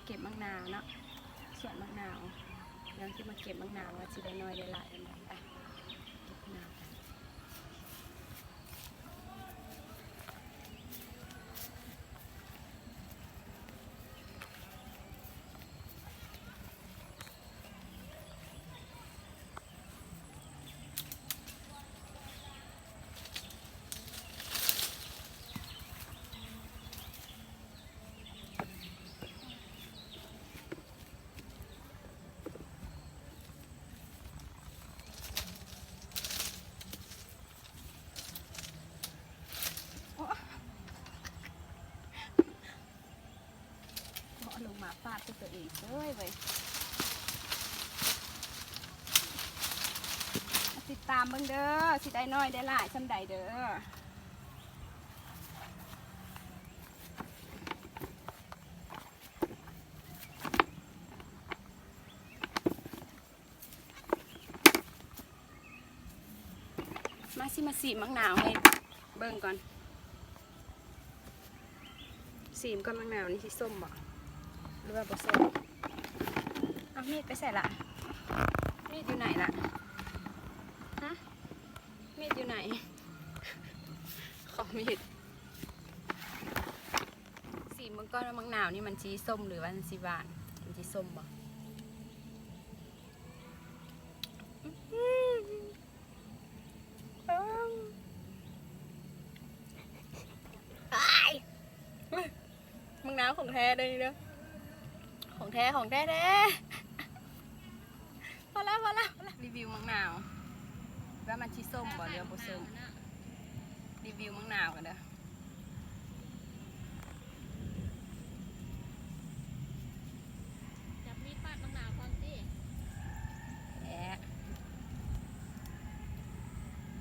เก็บมะนาวเนาะสวนมะนาวยังที่มาเก็บมะนาวว่าสิได้น้อยได้หลายอันใดไปเก็บมะนาวกันลงมาฟาดตัวเองเลยเว้ยติดตามเบิ่งเด้อสิได้น้อยได้หลายสำใดเด้อมาสีมะนาวให้เบิ่งก่อนสีมก้อนมะนาวนี่สีส้มบ่หรือว่าผสมเอามีดไปใส่ละมีดอยู่ไหนล่ะฮะมีดอยู่ไหนขอมีดสีมันก้อนมะนาวนี่มันสีส้มหรือว่ามันสีหวานมันสีส้มบ่มะนาวของแท้เลยเด้อของแท้พอแล้วรีวิวมะนาวว่ามันชีส้มบ่เรือโบส้มรีวิวมะนาวกันเด้อจับมีดปาดมะนาวก่อนสิแอะ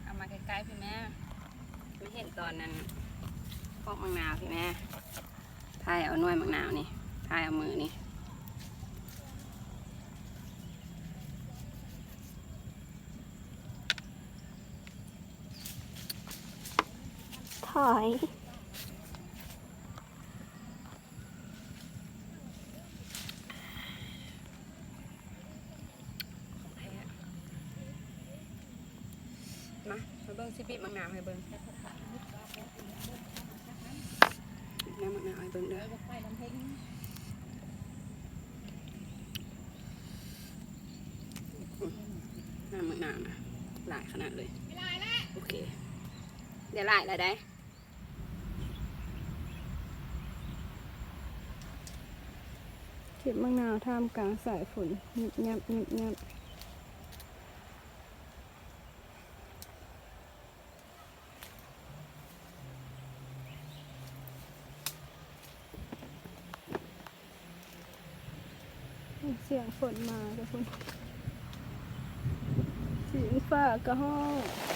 เอามาใกล้ๆพี่แม่ไม่เห็นตอนนั้นพวกมะนาวพี่แม่ทายเอาหน่วยมะนาวนี่ทายเอามือนี่ถอยมาเบิ้งสิบิมะนาวให้เบิ้งน้ำมะนาวให้เบิ้งเด้อน้ำมะนาวนะหลายขนาดเลยโอเคเดี๋ยวหลายแล้วได้เก็บมะนาวท่ามกลางสายฝนยับเสียงฝนมาทุกคนเสียงฟ้ากระห้อง